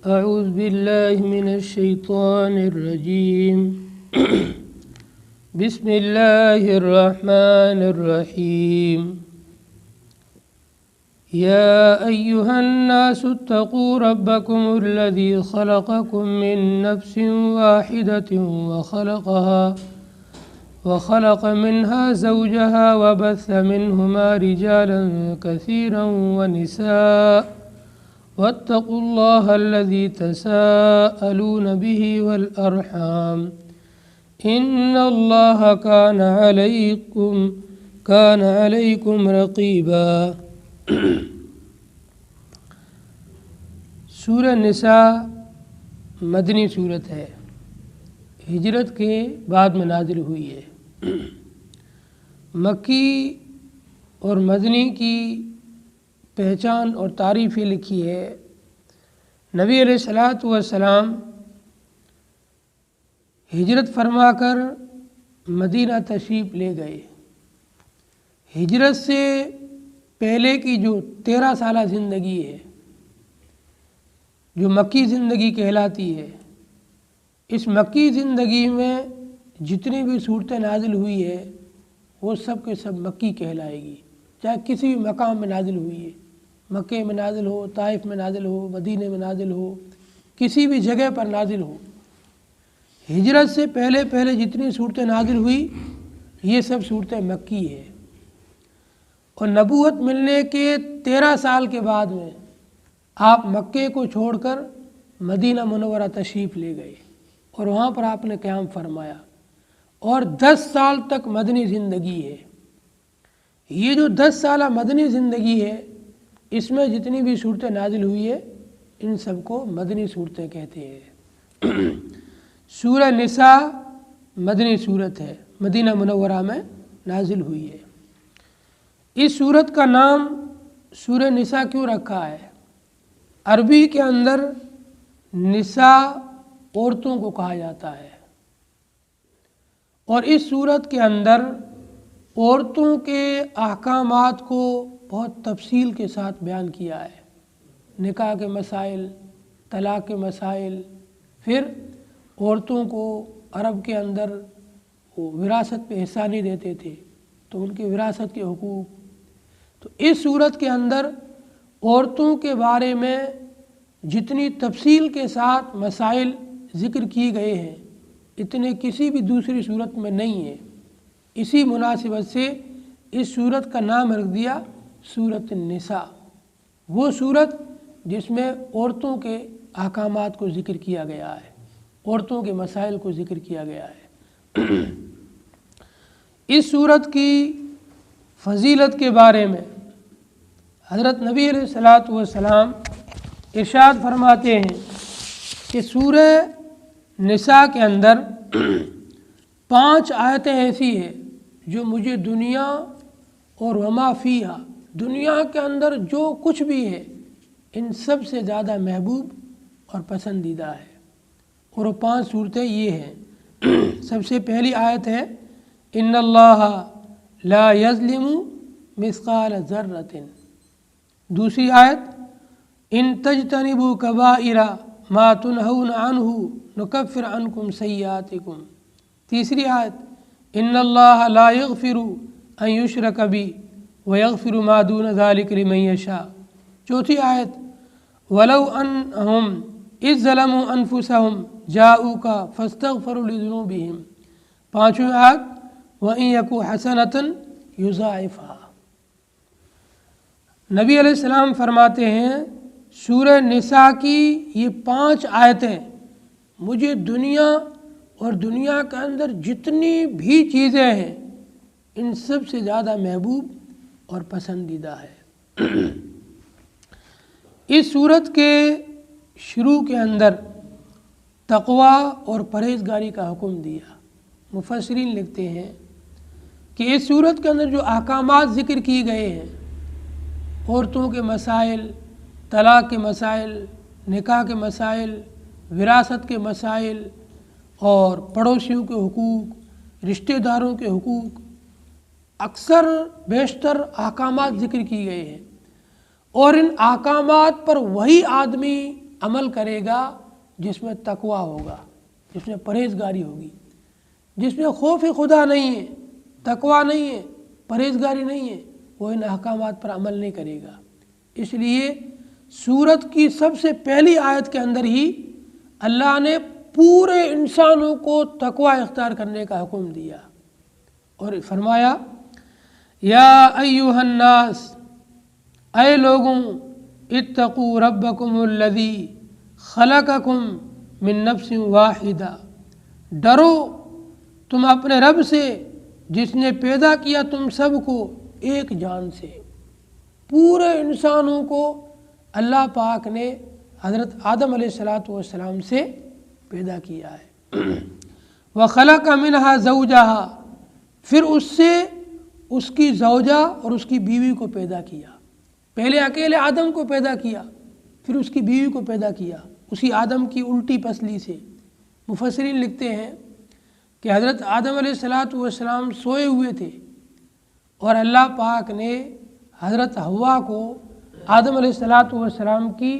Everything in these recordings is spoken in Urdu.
أعوذ بالله من الشيطان الرجيم بسم الله الرحمن الرحيم يا أيها الناس اتقوا ربكم الذي خلقكم من نفس واحدة وخلق منها زوجها وبث منهما رجالا كثيرا ونساء واتقوا الله الذي تساءلون به والأرحام إن الله كان عليكم رقيبا۔ سورہ نساء مدنی صورت ہے، ہجرت کے بعد میں نازل ہوئی ہے۔ مکی اور مدنی کی پہچان اور تعریف یہ لکھی ہے۔ نبی علیہ الصلوۃ والسلام ہجرت فرما کر مدینہ تشریف لے گئے۔ ہجرت سے پہلے کی جو 13 سالہ زندگی ہے، جو مکی زندگی کہلاتی ہے، اس مکی زندگی میں جتنی بھی صورتیں نازل ہوئی ہے وہ سب کے سب مکی کہلائے گی، چاہے کسی بھی مقام میں نازل ہوئی ہے، مکے میں نازل ہو، طائف میں نازل ہو، مدینے میں نازل ہو، کسی بھی جگہ پر نازل ہو۔ ہجرت سے پہلے جتنی صورتیں نازل ہوئی یہ سب صورتیں مکی ہے، اور نبوت ملنے کے 13 سال کے بعد میں آپ مکے کو چھوڑ کر مدینہ منورہ تشریف لے گئے اور وہاں پر آپ نے قیام فرمایا، اور 10 سال تک مدنی زندگی ہے۔ یہ جو 10 سالہ مدنی زندگی ہے، اس میں جتنی بھی صورتیں نازل ہوئی ہے ان سب کو مدنی صورتیں کہتے ہیں۔ سورہ نساء مدنی صورت ہے، مدینہ منورہ میں نازل ہوئی ہے۔ اس صورت کا نام سورہ نساء کیوں رکھا ہے؟ عربی کے اندر نساء عورتوں کو کہا جاتا ہے، اور اس صورت کے اندر عورتوں کے احکامات کو بہت تفصیل کے ساتھ بیان کیا ہے۔ نکاح کے مسائل، طلاق کے مسائل، پھر عورتوں کو عرب کے اندر وہ وراثت پہ حصہ نہیں دیتے تھے تو ان کے وراثت کے حقوق۔ تو اس صورت کے اندر عورتوں کے بارے میں جتنی تفصیل کے ساتھ مسائل ذکر کیے گئے ہیں اتنے کسی بھی دوسری صورت میں نہیں ہیں۔ اسی مناسبت سے اس صورت کا نام رکھ دیا سورۃ النساء، وہ صورت جس میں عورتوں کے احکامات کو ذکر کیا گیا ہے، عورتوں کے مسائل کو ذکر کیا گیا ہے۔ اس صورت کی فضیلت کے بارے میں حضرت نبی علیہ الصلوۃ والسلام ارشاد فرماتے ہیں کہ سورہ نساء کے اندر 5 آیتیں ایسی ہیں جو مجھے دنیا اور وما فیہا، دنیا کے اندر جو کچھ بھی ہے ان سب سے زیادہ محبوب اور پسندیدہ ہے، اور وہ 5 صورتیں یہ ہیں۔ سب سے پہلی آیت ہے ان اللہ لا یظلم مثقال ذرۃ۔ دوسری آیت ان تجتنبوا کبائر ما تنہون عنہ نکفر عنکم سیئاتکم۔ تیسری آیت ان اللہ لا یغفر ان یشرک بہ ویغفر ما دون ذلک لمن یشاء۔ چوتھی آیت ولو انہم اذ ظلموا انفسہم جاؤوک فاستغفروا لذنوبہم۔ پانچویں آیت وَإِن یکو حسنۃ یضاعفھا۔ نبی علیہ السلام فرماتے ہیں سورہ نساء کی یہ 5 آیتیں مجھے دنیا اور دنیا کے اندر جتنی بھی چیزیں ہیں ان سب سے زیادہ محبوب اور پسندیدہ ہے۔ اس صورت کے شروع کے اندر تقوی اور پرہیزگاری کا حکم دیا۔ مفسرین لکھتے ہیں کہ اس صورت کے اندر جو احکامات ذکر کیے گئے ہیں، عورتوں کے مسائل، طلاق کے مسائل، نکاح کے مسائل، وراثت کے مسائل اور پڑوسیوں کے حقوق، رشتہ داروں کے حقوق، اکثر بیشتر احکامات ذکر کی گئے ہیں، اور ان احکامات پر وہی آدمی عمل کرے گا جس میں تقوی ہوگا، جس میں پرہیزگاری ہوگی، جس میں خوف خدا نہیں ہے، تقوی نہیں ہے، پرہیزگاری نہیں ہے، وہ ان احکامات پر عمل نہیں کرے گا۔ اس لیے سورت کی سب سے پہلی آیت کے اندر ہی اللہ نے پورے انسانوں کو تقوی اختیار کرنے کا حکم دیا اور فرمایا یا ایھا الناس، اے لوگوں، اتقوا ربکم الذی خلقکم من نفس واحدہ، ڈرو تم اپنے رب سے جس نے پیدا کیا تم سب کو ایک جان سے۔ پورے انسانوں کو اللہ پاک نے حضرت آدم علیہ السلام سے پیدا کیا ہے۔ وَخَلَقَ مِنْهَا زَوْجَهَا، پھر اس سے اس کی زوجہ اور اس کی بیوی کو پیدا کیا۔ پہلے اکیلے آدم کو پیدا کیا، پھر اس کی بیوی کو پیدا کیا اسی آدم کی الٹی پسلی سے۔ مفسرین لکھتے ہیں کہ حضرت آدم علیہ السلام سوئے ہوئے تھے اور اللہ پاک نے حضرت حوا کو آدم علیہ السلام کی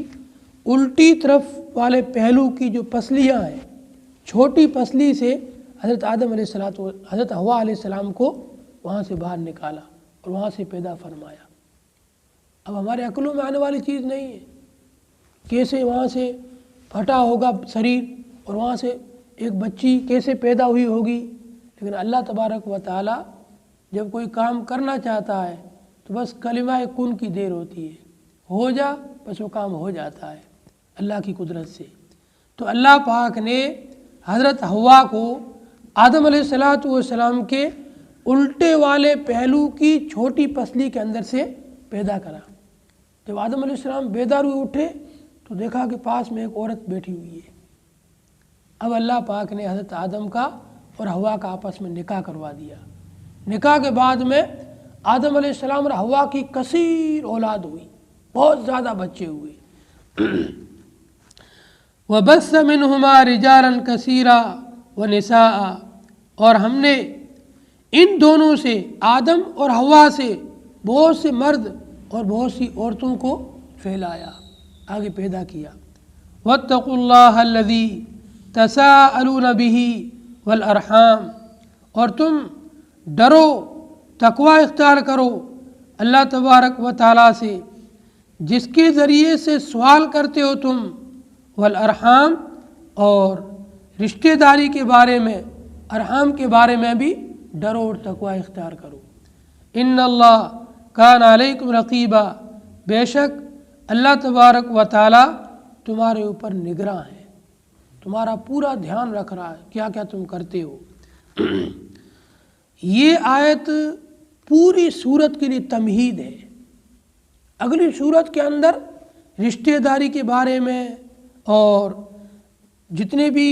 الٹی طرف والے پہلو کی جو پسلیاں ہیں، چھوٹی پسلی سے حضرت حوا علیہ السلام کو وہاں سے باہر نکالا اور وہاں سے پیدا فرمایا۔ اب ہمارے عقلوں میں آنے والی چیز نہیں ہے، کیسے وہاں سے پھٹا ہوگا شریر اور وہاں سے ایک بچی کیسے پیدا ہوئی ہوگی، لیکن اللہ تبارک و تعالی جب کوئی کام کرنا چاہتا ہے تو بس کلمہ کن کی دیر ہوتی ہے، ہو جا بس وہ کام ہو جاتا ہے اللہ کی قدرت سے۔ تو اللہ پاک نے حضرت حوا کو آدم علیہ السلام کے الٹے والے پہلو کی چھوٹی پسلی کے اندر سے پیدا کرا۔ جب آدم علیہ السلام بیدار ہوئے اٹھے تو دیکھا کہ پاس میں ایک عورت بیٹھی ہوئی ہے۔ اب اللہ پاک نے حضرت آدم کا اور حوا کا آپس میں نکاح کروا دیا۔ نکاح کے بعد میں آدم علیہ السلام اور حوا کی کثیر اولاد ہوئی، بہت زیادہ بچے ہوئے۔ وَبَثَّ مِنْهُمَا رِجَالًا كَثِيرًا وَنِسَاءً، اور ہم نے ان دونوں سے، آدم اور حوا سے، بہت سے مرد اور بہت سی عورتوں کو پھیلایا، آگے پیدا کیا۔ وَاتَّقُوا اللَّهَ الَّذِي تَسَاءَلُونَ بِهِ وَالْأَرْحَامَ، اور تم ڈرو، تقوی اختیار کرو اللہ تبارک و تعالیٰ سے جس کے ذریعے سے سوال کرتے ہو تم، والارحام، اور رشتہ داری کے بارے میں، ارحام کے بارے میں بھی ڈرو اور تقوی اختیار کرو۔ ان اللہ کان علیکم رقیبا، بے شک اللہ تبارک و تعالیٰ تمہارے اوپر نگراں ہے، تمہارا پورا دھیان رکھ رہا ہے کیا کیا تم کرتے ہو۔ یہ آیت پوری سورت کے لیے تمہید ہے۔ اگلی سورت کے اندر رشتہ داری کے بارے میں اور جتنے بھی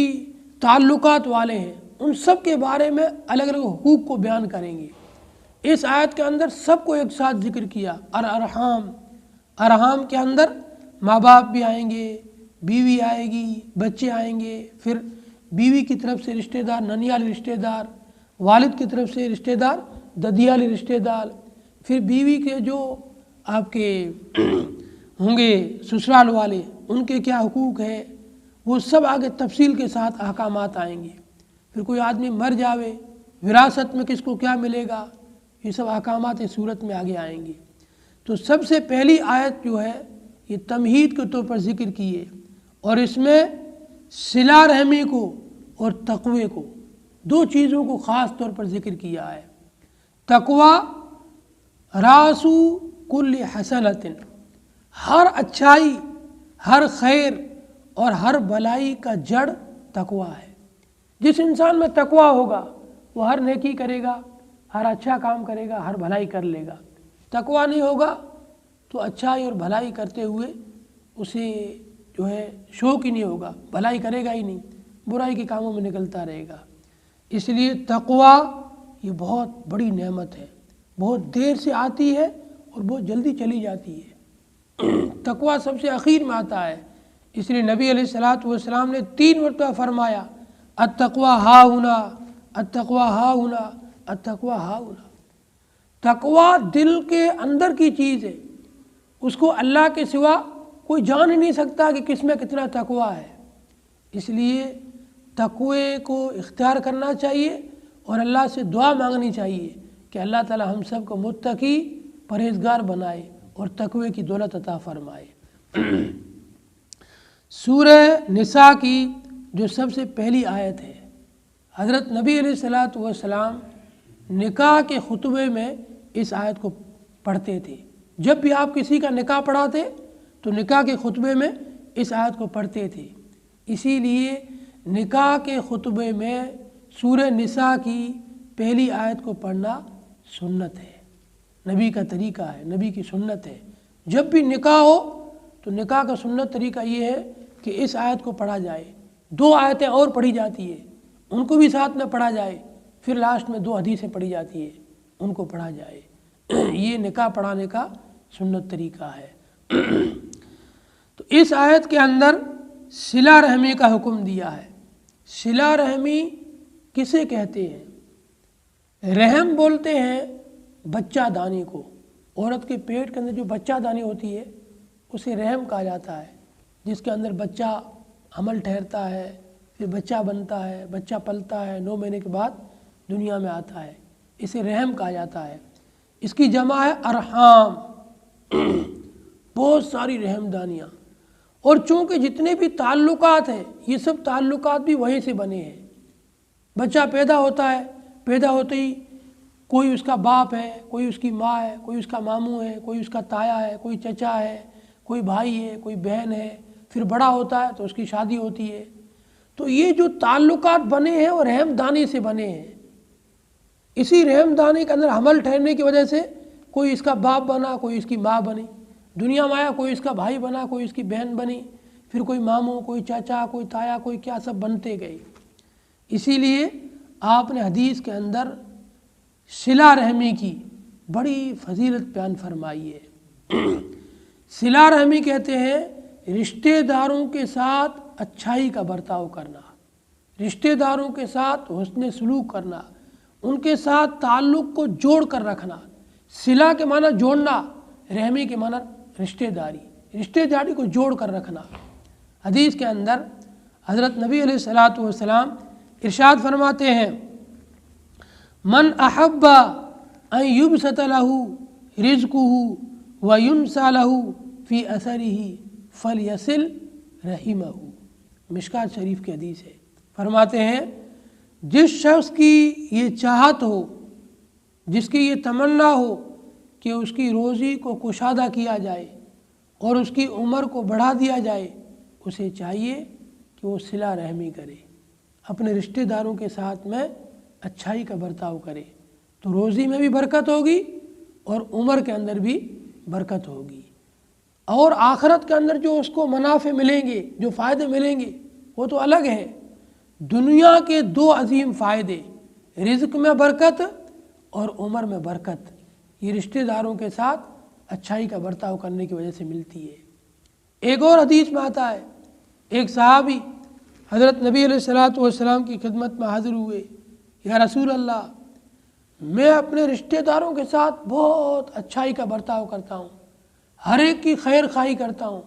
تعلقات والے ہیں ان سب کے بارے میں الگ الگ حقوق کو بیان کریں گے۔ اس آیت کے اندر سب کو ایک ساتھ ذکر کیا۔ ارحام، ارحام کے اندر ماں باپ بھی آئیں گے، بیوی آئے گی، بچے آئیں گے، پھر بیوی کی طرف سے رشتہ دار ننیال رشتہ دار، والد کی طرف سے رشتہ دار ددیال رشتہ دار، پھر بیوی کے جو آپ کے ہوں گے سسرال والے، ان کے کیا حقوق ہے، وہ سب آگے تفصیل کے ساتھ احکامات آئیں گے۔ پھر کوئی آدمی مر جاوے، وراثت میں کس کو کیا ملے گا، یہ سب احکامات اس صورت میں آگے آئیں گے۔ تو سب سے پہلی آیت جو ہے یہ تمہید کے طور پر ذکر کی ہے، اور اس میں صلہ رحمی کو اور تقوی کو، دو چیزوں کو خاص طور پر ذکر کیا ہے۔ تقوی راسو کل حسنۃ، ہر اچھائی، ہر خیر اور ہر بلائی کا جڑ تقوی ہے۔ جس انسان میں تقوی ہوگا وہ ہر نیکی کرے گا، ہر اچھا کام کرے گا، ہر بھلائی کر لے گا۔ تقوی نہیں ہوگا تو اچھائی اور بھلائی کرتے ہوئے اسے جو ہے شوق ہی نہیں ہوگا، بھلائی کرے گا ہی نہیں، برائی کے کاموں میں نکلتا رہے گا۔ اس لیے تقوی یہ بہت بڑی نعمت ہے، بہت دیر سے آتی ہے اور بہت جلدی چلی جاتی ہے۔ تقوی سب سے اخیر میں آتا ہے، اس لیے نبی علیہ السلام نے 3 مرتبہ فرمایا التقوی ہا ہنا، التقوی ہا ہنا، التقوی ہا ہنا۔ تقوی دل کے اندر کی چیز ہے، اس کو اللہ کے سوا کوئی جان ہی نہیں سکتا کہ کس میں کتنا تقویٰ ہے۔ اس لیے تقوی کو اختیار کرنا چاہیے اور اللہ سے دعا مانگنی چاہیے کہ اللہ تعالی ہم سب کو متقی پرہیزگار بنائے اور تقوی کی دولت عطا فرمائے۔ سورہ نساء کی جو سب سے پہلی آیت ہے، حضرت نبی علیہ الصلوۃ والسلام نکاح کے خطبے میں اس آیت کو پڑھتے تھے۔ جب بھی آپ کسی کا نکاح پڑھاتے تو نکاح کے خطبے میں اس آیت کو پڑھتے تھے۔ اسی لیے نکاح کے خطبے میں سورہ نساء کی پہلی آیت کو پڑھنا سنت ہے، نبی کا طریقہ ہے، نبی کی سنت ہے۔ جب بھی نکاح ہو تو نکاح کا سنت طریقہ یہ ہے کہ اس آیت کو پڑھا جائے، 2 آیتیں اور پڑھی جاتی ہے، ان کو بھی ساتھ میں پڑھا جائے، پھر لاسٹ میں 2 حدیثیں پڑھی جاتی ہے، ان کو پڑھا جائے۔ یہ نکاح پڑھانے کا سنت طریقہ ہے۔ تو اس آیت کے اندر صلہ رحمی کا حکم دیا ہے۔ صلہ رحمی کسے کہتے ہیں؟ رحم بولتے ہیں بچہ دانی کو۔ عورت کے پیٹ کے اندر جو بچہ دانی ہوتی ہے اسے رحم کہا جاتا ہے، جس کے اندر بچہ حمل ٹھہرتا ہے، پھر بچہ بنتا ہے، بچہ پلتا ہے، 9 مہینے کے بعد دنیا میں آتا ہے، اسے رحم کہا جاتا ہے۔ اس کی جمع ہے ارحام، بہت ساری رحم دانیاں۔ اور چونکہ جتنے بھی تعلقات ہیں یہ سب تعلقات بھی وہیں سے بنے ہیں۔ بچہ پیدا ہوتا ہے، پیدا ہوتے ہی کوئی اس کا باپ ہے، کوئی اس کی ماں ہے، کوئی اس کا ماموں ہے، کوئی اس کا تایا ہے، کوئی چچا ہے، کوئی بھائی ہے، کوئی بہن ہے، پھر بڑا ہوتا ہے تو اس کی شادی ہوتی ہے۔ تو یہ جو تعلقات بنے ہیں وہ رحم دانی سے بنے ہیں۔ اسی رحم دانی کے اندر حمل ٹھہرنے کی وجہ سے کوئی اس کا باپ بنا، کوئی اس کی ماں بنی، دنیا میں آیا، کوئی اس کا بھائی بنا، کوئی اس کی بہن بنی، پھر کوئی ماموں، کوئی چاچا، کوئی تایا، کوئی کیا، سب بنتے گئے۔ اسی لیے آپ نے حدیث کے اندر صلہ رحمی کی بڑی فضیلت بیان فرمائی ہے۔ صلہ رحمی کہتے ہیں رشتہ داروں کے ساتھ اچھائی کا برتاؤ کرنا، رشتہ داروں کے ساتھ حسن سلوک کرنا، ان کے ساتھ تعلق کو جوڑ کر رکھنا۔ صلہ کے معنی جوڑنا، رحمی کے معنی رشتہ داری کو جوڑ کر رکھنا۔ حدیث کے اندر حضرت نبی علیہ الصلوۃ والسلام ارشاد فرماتے ہیں، من احب ان یبسط له رزقه وینسى له فی اثره فلیصل رحمہ۔ مشکات شریف کی حدیث ہے۔ فرماتے ہیں جس شخص کی یہ چاہت ہو، جس کی یہ تمنا ہو کہ اس کی روزی کو کشادہ کیا جائے اور اس کی عمر کو بڑھا دیا جائے، اسے چاہیے کہ وہ صلہ رحمی کرے، اپنے رشتہ داروں کے ساتھ میں اچھائی کا برتاؤ کرے، تو روزی میں بھی برکت ہوگی اور عمر کے اندر بھی برکت ہوگی، اور آخرت کے اندر جو اس کو منافع ملیں گے، جو فائدے ملیں گے وہ تو الگ ہے۔ دنیا کے 2 عظیم فائدے، رزق میں برکت اور عمر میں برکت، یہ رشتہ داروں کے ساتھ اچھائی کا برتاؤ کرنے کی وجہ سے ملتی ہے۔ ایک اور حدیث میں آتا ہے، ایک صحابی حضرت نبی علیہ الصلوۃ والسلام کی خدمت میں حاضر ہوئے، یا رسول اللہ، میں اپنے رشتہ داروں کے ساتھ بہت اچھائی کا برتاؤ کرتا ہوں، ہر ایک کی خیر خواہی کرتا ہوں،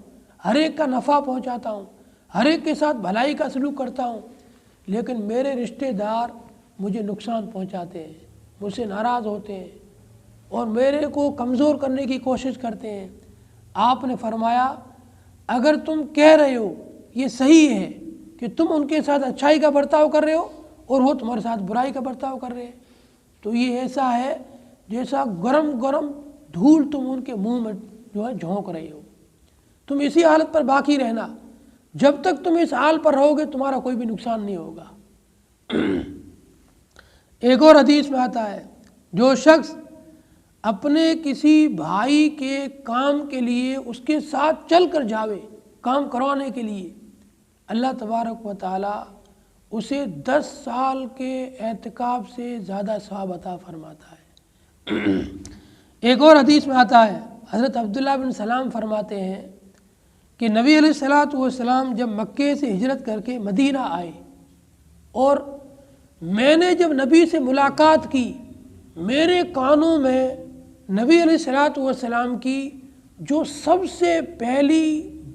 ہر ایک کا نفع پہنچاتا ہوں، ہر ایک کے ساتھ بھلائی کا سلوک کرتا ہوں، لیکن میرے رشتہ دار مجھے نقصان پہنچاتے ہیں، مجھ سے ناراض ہوتے ہیں اور میرے کو کمزور کرنے کی کوشش کرتے ہیں۔ آپ نے فرمایا اگر تم کہہ رہے ہو یہ صحیح ہے کہ تم ان کے ساتھ اچھائی کا برتاؤ کر رہے ہو اور وہ تمہارے ساتھ برائی کا برتاؤ کر رہے ہیں، تو یہ ایسا ہے جیسا گرم گرم دھول تم ان کے منہ میں جو ہے جھونک رہے ہو۔ تم اسی حالت پر باقی رہنا، جب تک تم اس حال پر رہو گے تمہارا کوئی بھی نقصان نہیں ہوگا۔ ایک اور حدیث میں آتا ہے، جو شخص اپنے کسی بھائی کے کام کے لیے اس کے ساتھ چل کر جاوے، کام کروانے کے لیے، اللہ تبارک و تعالی اسے 10 سال کے اعتکاف سے زیادہ ثواب عطا فرماتا ہے۔ ایک اور حدیث میں آتا ہے، حضرت عبداللہ بن سلام فرماتے ہیں کہ نبی علیہ الصلوۃ والسلام جب مکے سے ہجرت کر کے مدینہ آئے اور میں نے جب نبی سے ملاقات کی، میرے کانوں میں نبی علیہ الصلوۃ والسلام کی جو سب سے پہلی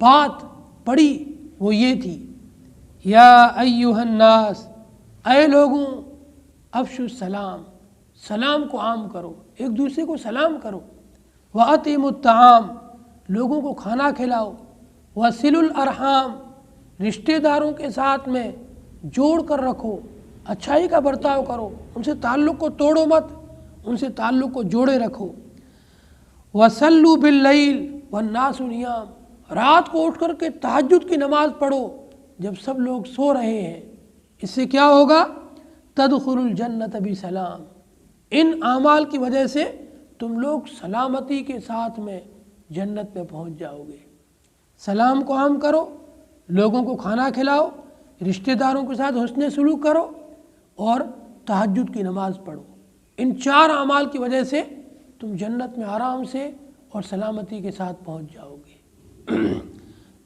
بات پڑھی وہ یہ تھی، یا ایھا الناس، اے لوگوں، افشوا السلام، سلام کو عام کرو، ایک دوسرے کو سلام کرو، وَأَطْعِمُوا الطَّعَامَ، لوگوں کو کھانا کھلاؤ، وَصِلُوا الْأَرْحَامَ، رشتہ داروں کے ساتھ میں جوڑ کر رکھو، اچھائی کا برتاؤ کرو، ان سے تعلق کو توڑو مت، ان سے تعلق کو جوڑے رکھو، وَصَلُّوا بِاللَّيْلِ وَالنَّاسُ نِيَامٌ، رات کو اٹھ کر کے تہجد کی نماز پڑھو جب سب لوگ سو رہے ہیں، اس سے کیا ہوگا؟ تدخلوا الجنت بسلام، ان اعمال کی وجہ سے تم لوگ سلامتی کے ساتھ میں جنت میں پہنچ جاؤ گے۔ سلام کو عام کرو، لوگوں کو کھانا کھلاؤ، رشتہ داروں کے ساتھ حسن سلوک کرو اور تہجد کی نماز پڑھو، ان 4 اعمال کی وجہ سے تم جنت میں آرام سے اور سلامتی کے ساتھ پہنچ جاؤ گے۔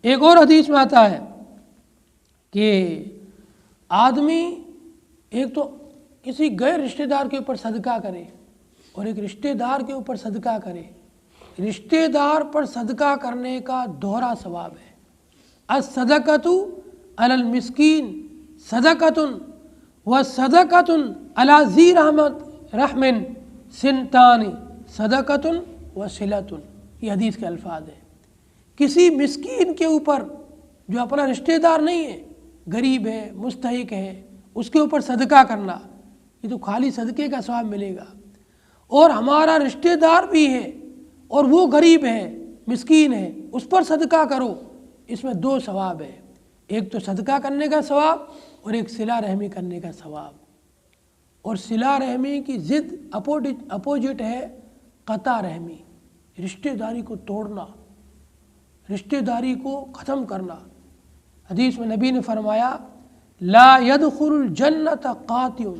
ایک اور حدیث میں آتا ہے کہ آدمی ایک تو کسی غیر رشتہ دار کے اوپر صدقہ کرے اور ایک رشتہ دار کے اوپر صدقہ کرے، رشتہ دار پر صدقہ کرنے کا دوہرا ثواب ہے۔ الصدقۃ علی المسکین صدقۃ وصدقۃ علی ذی رحم سنتان صدقۃ وصلۃ، یہ حدیث کے الفاظ ہیں۔ کسی مسکین کے اوپر جو اپنا رشتہ دار نہیں ہے، غریب ہے، مستحق ہے، اس کے اوپر صدقہ کرنا، یہ تو خالی صدقے کا ثواب ملے گا، اور ہمارا رشتہ دار بھی ہے اور وہ غریب ہے، مسکین ہے، اس پر صدقہ کرو، اس میں 2 ثواب ہے، ایک تو صدقہ کرنے کا ثواب اور ایک صلہ رحمی کرنے کا ثواب۔ اور صلہ رحمی کی ضد اپوزٹ ہے قطع رحمی، رشتہ داری کو توڑنا، رشتہ داری کو ختم کرنا۔ حدیث میں نبی نے فرمایا لا يدخل الجنت قاطع،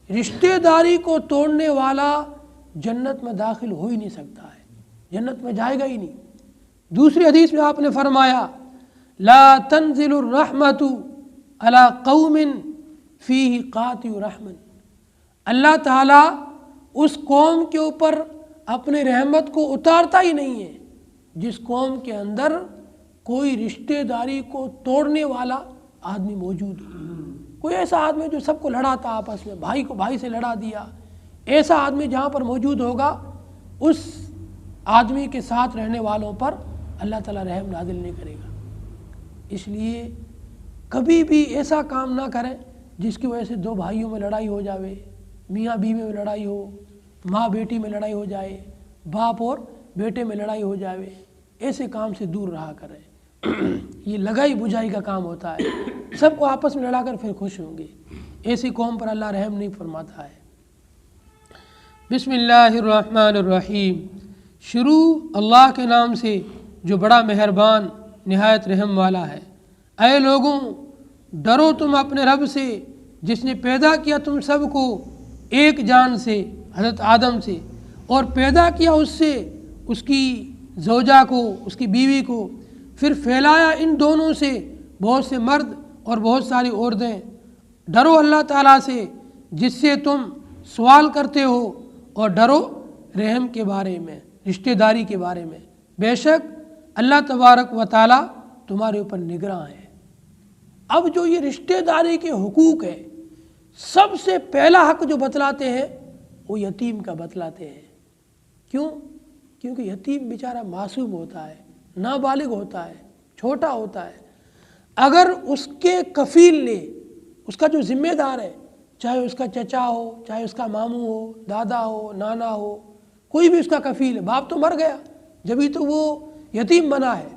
رشتہ داری کو توڑنے والا جنت میں داخل ہو ہی نہیں سکتا ہے، جنت میں جائے گا ہی نہیں۔ دوسری حدیث میں آپ نے فرمایا لا تنزل الرحمت علی قوم فیہ قاطع رحم، اللہ تعالیٰ اس قوم کے اوپر اپنے رحمت کو اتارتا ہی نہیں ہے جس قوم کے اندر کوئی رشتہ داری کو توڑنے والا آدمی موجود ہو۔ کوئی ایسا آدمی جو سب کو لڑاتا آپس میں، بھائی کو بھائی سے لڑا دیا، ایسا آدمی جہاں پر موجود ہوگا اس آدمی کے ساتھ رہنے والوں پر اللہ تعالیٰ رحم نازل نہیں کرے گا۔ اس لیے کبھی بھی ایسا کام نہ کریں جس کی وجہ سے 2 بھائیوں میں لڑائی ہو جاوے، میاں بیوی میں لڑائی ہو، ماں بیٹی میں لڑائی ہو جائے، باپ اور بیٹے میں لڑائی ہو جاوے، ایسے کام سے دور رہا کریں۔ یہ لگائی بجھائی کا کام ہوتا ہے، سب کو آپس میں لڑا کر پھر خوش ہوں گے، ایسی قوم پر اللہ رحم نہیں فرماتا ہے۔ بسم اللہ الرحمن الرحیم، شروع اللہ کے نام سے جو بڑا مہربان نہایت رحم والا ہے۔ اے لوگوں، ڈرو تم اپنے رب سے جس نے پیدا کیا تم سب کو ایک جان سے، حضرت آدم سے، اور پیدا کیا اس سے اس کی زوجہ کو، اس کی بیوی کو، پھر پھیلایا ان دونوں سے بہت سے مرد اور بہت ساری عورتیں۔ ڈرو اللہ تعالیٰ سے جس سے تم سوال کرتے ہو، اور ڈرو رحم کے بارے میں، رشتہ داری کے بارے میں، بے شک اللہ تبارک و تعالیٰ تمہارے اوپر نگراں ہے۔ اب جو یہ رشتہ داری کے حقوق ہے، سب سے پہلا حق جو بتلاتے ہیں وہ یتیم کا بتلاتے ہیں۔ کیوں؟ کیونکہ یتیم بیچارہ معصوم ہوتا ہے، نابالغ ہوتا ہے، چھوٹا ہوتا ہے، اگر اس کے کفیل نے، اس کا جو ذمہ دار ہے، چاہے اس کا چچا ہو، چاہے اس کا ماموں ہو، دادا ہو، نانا ہو، کوئی بھی اس کا کفیل ہے، باپ تو مر گیا جبھی تو وہ یتیم بنا ہے،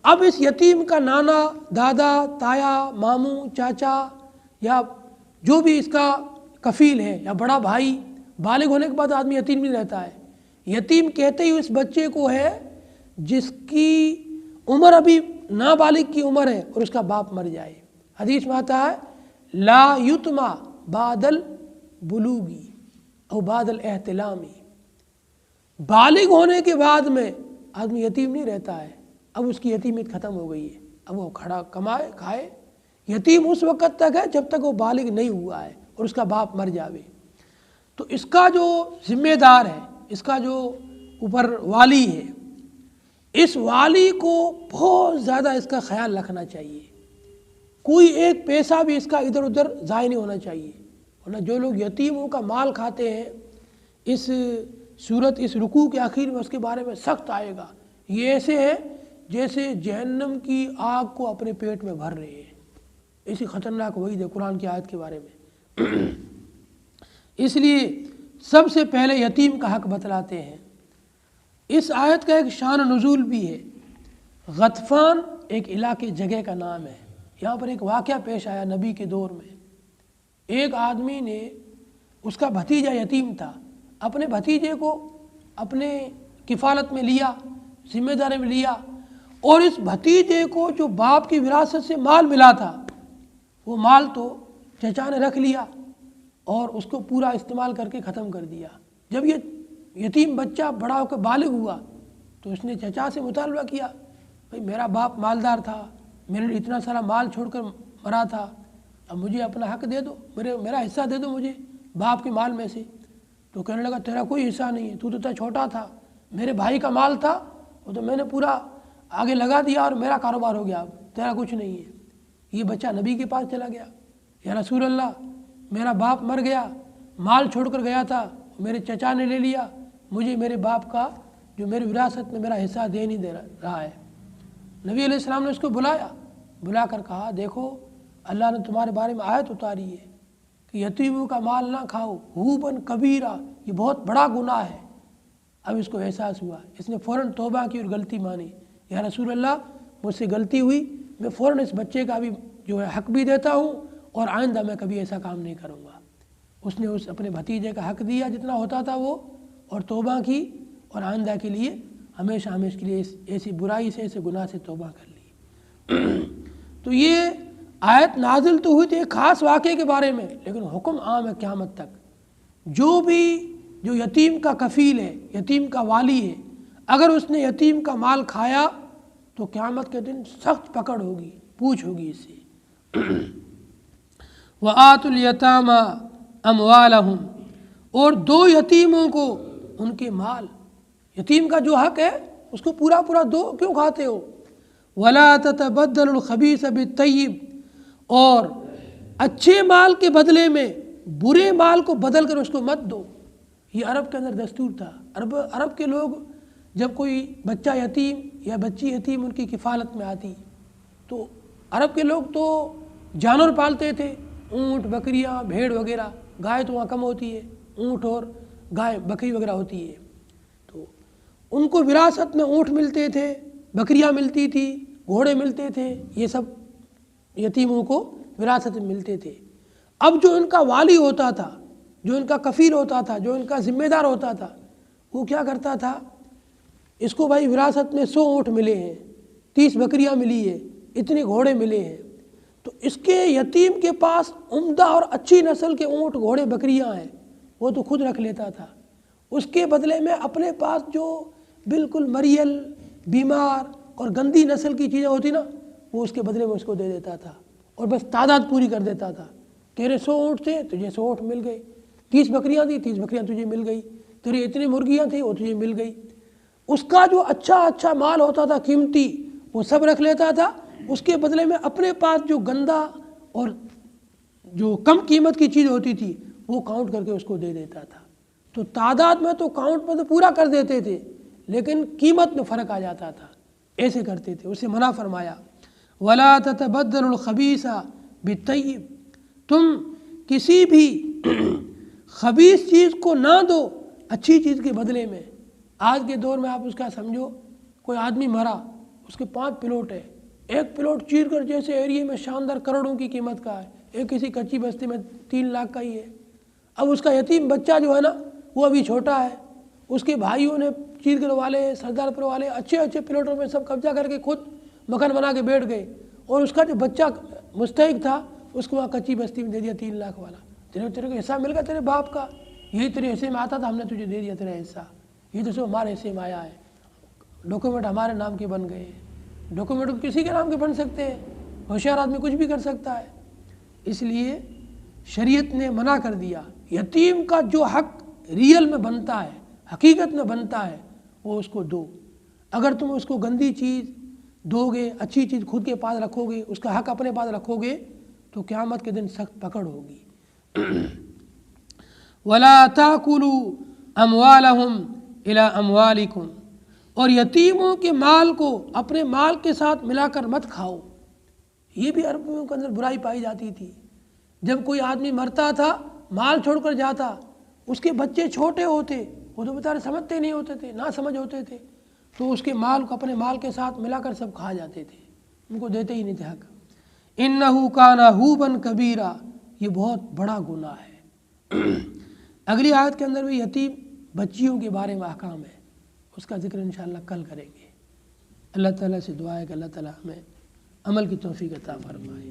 اب اس یتیم کا نانا، دادا، تایا، ماموں، چاچا یا جو بھی اس کا کفیل ہے یا بڑا بھائی، بالغ ہونے کے بعد آدمی یتیم نہیں رہتا ہے۔ یتیم کہتے ہی اس بچے کو ہے جس کی عمر ابھی نابالغ کی عمر ہے اور اس کا باپ مر جائے۔ حدیث میں آتا ہے لا یتما بعد البلوغی او بعد الاحتلامی، بالغ ہونے کے بعد میں آدمی یتیم نہیں رہتا ہے، اب اس کی یتیمیت ختم ہو گئی ہے، اب وہ کھڑا کمائے کھائے۔ یتیم اس وقت تک ہے جب تک وہ بالغ نہیں ہوا ہے اور اس کا باپ مر جاوے۔ تو اس کا جو ذمہ دار ہے، اس کا جو اوپر والی ہے، اس والی کو بہت زیادہ اس کا خیال رکھنا چاہیے، کوئی ایک پیسہ بھی اس کا ادھر ادھر ضائع نہیں ہونا چاہیے، ورنہ جو لوگ یتیموں کا مال کھاتے ہیں، اس صورت اس رکوع کے آخر میں اس کے بارے میں سخت آئے گا، یہ ایسے ہیں جیسے جہنم کی آگ کو اپنے پیٹ میں بھر رہے ہیں، اسی خطرناک وعید ہے قرآن کی آیت کے بارے میں۔ اس لیے سب سے پہلے یتیم کا حق بتلاتے ہیں۔ اس آیت کا ایک شان نزول بھی ہے۔ غطفان ایک علاقے جگہ کا نام ہے، یہاں پر ایک واقعہ پیش آیا نبی کے دور میں۔ ایک آدمی نے، اس کا بھتیجا یتیم تھا، اپنے بھتیجے کو اپنے کفالت میں لیا، ذمہ داری میں لیا، اور اس بھتیجے کو جو باپ کی وراثت سے مال ملا تھا وہ مال تو چچا نے رکھ لیا اور اس کو پورا استعمال کر کے ختم کر دیا۔ جب یہ یتیم بچہ بڑا ہو کے بالغ ہوا تو اس نے چچا سے مطالبہ کیا، بھئی میرا باپ مالدار تھا، میرے لیے اتنا سارا مال چھوڑ کر مرا تھا، اب مجھے اپنا حق دے دو، میرا حصہ دے دو مجھے باپ کے مال میں سے۔ تو کہنے لگا تیرا کوئی حصہ نہیں ہے، تو اتنا چھوٹا تھا، میرے بھائی کا مال تھا وہ تو میں نے پورا آگے لگا دیا اور میرا کاروبار ہو گیا، اب تیرا کچھ نہیں ہے۔ یہ بچہ نبی کے پاس چلا گیا، یا رسول اللہ میرا باپ مر گیا، مال چھوڑ کر گیا تھا، میرے چچا نے لے لیا، مجھے میرے باپ کا جو میری وراثت میں میرا حصہ دے نہیں دے رہا ہے۔ نبی علیہ السلام نے اس کو بلا کر کہا، دیکھو اللہ نے تمہارے بارے میں آیت اتاری ہے کہ یتیموں کا مال نہ کھاؤ، حوباً کبیرہ، یہ بہت بڑا گناہ ہے۔ اب اس کو احساس ہوا، اس نے فوراً توبہ کی اور غلطی مانی، یا رسول اللہ مجھ سے غلطی ہوئی، میں فوراً اس بچے کا بھی جو ہے حق بھی دیتا ہوں اور آئندہ میں کبھی ایسا کام نہیں کروں گا۔ اس نے اپنے بھتیجے کا حق دیا جتنا ہوتا تھا وہ، اور توبہ کی، اور آئندہ کے لیے ہمیشہ کے لیے ایسی برائی سے، ایسے گناہ سے توبہ کر لی۔ تو یہ آیت نازل تو ہوئی تھی ایک خاص واقعے کے بارے میں، لیکن حکم عام ہے قیامت تک۔ جو یتیم کا کفیل ہے، یتیم کا والی ہے، اگر اس نے یتیم کا مال کھایا تو قیامت کے دن سخت پکڑ ہوگی، پوچھ ہوگی اس سے۔ وَآتُوا الْيَتَامَى أَمْوَالَهُمْ، اور دو یتیموں کو ان کے مال، یتیم کا جو حق ہے اس کو پورا دو، کیوں کھاتے ہو؟ وَلَا تَتَبَدَّلُوا الْخَبِيثَ بِالطَّيِّبِ، اور اچھے مال کے بدلے میں برے مال کو بدل کر اس کو مت دو۔ یہ عرب کے اندر دستور تھا۔ عرب کے لوگ جب کوئی بچہ یتیم یا بچی یتیم ان کی کفالت میں آتی تو عرب کے لوگ تو جانور پالتے تھے، اونٹ، بکریاں، بھیڑ وغیرہ، گائے تو وہاں کم ہوتی ہے، اونٹ اور گائے بکری وغیرہ ہوتی ہے، تو ان کو وراثت میں اونٹ ملتے تھے، بکریاں ملتی تھی، گھوڑے ملتے تھے، یہ سب یتیموں کو وراثت میں ملتے تھے۔ اب جو ان کا والی ہوتا تھا، جو ان کا کفیل ہوتا تھا، جو ان کا ذمہ دار ہوتا تھا، وہ کیا کرتا تھا، اس کو بھائی وراثت میں 100 اونٹ ملے ہیں، 30 بکریاں ملی ہے، اتنے گھوڑے ملے ہیں، تو اس کے یتیم کے پاس عمدہ اور اچھی نسل کے اونٹ، گھوڑے، بکریاں ہیں، وہ تو خود رکھ لیتا تھا۔ اس کے بدلے میں اپنے پاس جو بالکل مریل، بیمار اور گندی نسل کی چیزیں ہوتی نا، وہ اس کے بدلے میں اس کو دے دیتا تھا، اور بس تعداد پوری کر دیتا تھا۔ تیرے 100 اونٹ تھے، تجھے 100 اونٹ مل گئے، 30 بکریاں تھیں، 30 بکریاں تجھے مل گئی، تیرے اتنے مرغیاں تھیں، وہ تجھے مل گئی۔ اس کا جو اچھا مال ہوتا تھا قیمتی، وہ سب رکھ لیتا تھا، اس کے بدلے میں اپنے پاس جو گندا اور جو کم قیمت کی چیز ہوتی تھی وہ کاؤنٹ کر کے اس کو دے دیتا تھا۔ تو تعداد میں تو کاؤنٹ میں تو پورا کر دیتے تھے، لیکن قیمت میں فرق آ جاتا تھا، ایسے کرتے تھے۔ اسے منع فرمایا، وَلَا تَتَبَدَّلُوا الْخَبِيثَ بِالطَّيِّبِ، تم کسی بھی خبیث چیز کو نہ دو اچھی چیز کے بدلے میں۔ آج کے دور میں آپ اس کا سمجھو، کوئی آدمی مرا، اس کے 5 پلاٹ ہے، ایک پلاٹ چیر کر جیسے ایریے میں شاندار کروڑوں کی قیمت کا ہے، ایک کسی کچی بستی میں 3 لاکھ کا ہی ہے۔ اب اس کا یتیم بچہ جو ہے نا، وہ ابھی چھوٹا ہے، اس کے بھائیوں نے چیر کر والے، سردار پر والے اچھے پلاٹوں میں سب قبضہ کر کے خود مکان بنا کے بیٹھ گئے، اور اس کا جو بچہ مستحق تھا اس کو وہاں کچی بستی میں دے دیا 3 لاکھ والا۔ تیرے کو حصہ مل گیا تیرے باپ کا، یہی تیرے حصے میں آتا تھا، ہم نے تجھے دے دیا تیرا حصہ، یہ تو سب ہمارے حصے میں آیا ہے، ڈاکومنٹ ہمارے نام کے بن گئے ہیں۔ ڈاکومنٹ کسی کے نام کے بن سکتے ہیں، ہوشیار آدمی کچھ بھی کر سکتا ہے۔ اس لیے شریعت نے منع کر دیا، یتیم کا جو حق ریئل میں بنتا ہے، حقیقت میں بنتا ہے، وہ اس کو دو۔ اگر تم اس کو گندی چیز دو گے، اچھی چیز خود کے پاس رکھو گے، اس کا حق اپنے پاس رکھو گے تو قیامت کے دن سخت پکڑ ہوگی۔ وَلَا تَأْكُلُوا أَمْوَالَهُمْ إِلَىٰ أَمْوَالِكُمْ، اور یتیموں کے مال کو اپنے مال کے ساتھ ملا کر مت کھاؤ۔ یہ بھی عربوں کے اندر برائی پائی جاتی تھی۔ جب کوئی آدمی مرتا تھا، مال چھوڑ کر جاتا، اس کے بچے چھوٹے ہوتے، وہ تو بیچارے سمجھتے نہیں ہوتے تھے، نہ سمجھ ہوتے تھے، تو اس کے مال کو اپنے مال کے ساتھ ملا کر سب کھا جاتے تھے، ان کو دیتے ہی نہیں تھے حق۔ اِنَّهُ كَانَ حُوبًا كَبِيرًا، یہ بہت بڑا گناہ ہے۔ اگلی آیت کے اندر بھی یتیم بچیوں کے بارے میں احکام ہے، اس کا ذکر انشاءاللہ کل کریں گے۔ اللہ تعالیٰ سے دعا ہے کہ اللہ تعالیٰ ہمیں عمل کی توفیق عطا فرمائے۔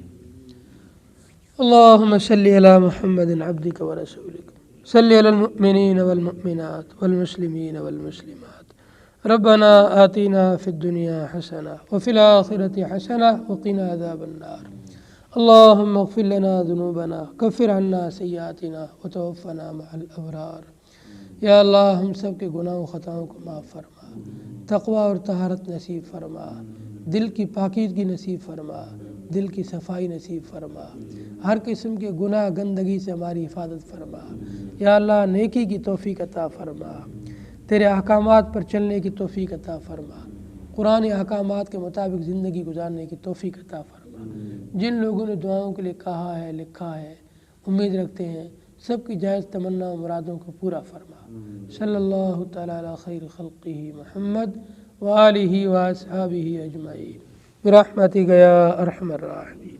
اللہم صلی علی محمد عبدک ورسولک، صلی علی المؤمنین والمؤمنات والمسلمین والمسلمات، ربنا آتنا فی الدنیا حسنہ وفی الآخرۃ حسنہ وقنا عذاب النار، اللہم اغفر لنا ذنوبنا کفر عنا سیئاتنا وتوفنا مع الابرار۔ یا اللہ ہم سب کے گناہوں خطاؤں کو معاف فرما، تقوی اور طہارت نصیب فرما، دل کی پاکیزگی نصیب فرما، دل کی صفائی نصیب فرما، ہر قسم کے گناہ گندگی سے ہماری حفاظت فرما۔ یا اللہ نیکی کی توفیق عطا فرما، تیرے احکامات پر چلنے کی توفیق عطا فرما، قرآن احکامات کے مطابق زندگی گزارنے کی توفیق عطا فرما۔ جن لوگوں نے دعاؤں کے لیے کہا ہے، لکھا ہے، امید رکھتے ہیں، سب کی جائز تمنا و مرادوں کو پورا فرما۔ صلی اللہ تعالی علی خیر خلقہ محمد وآلہ واصحابہ اجمعین برحمتک یا ارحم الراحمین۔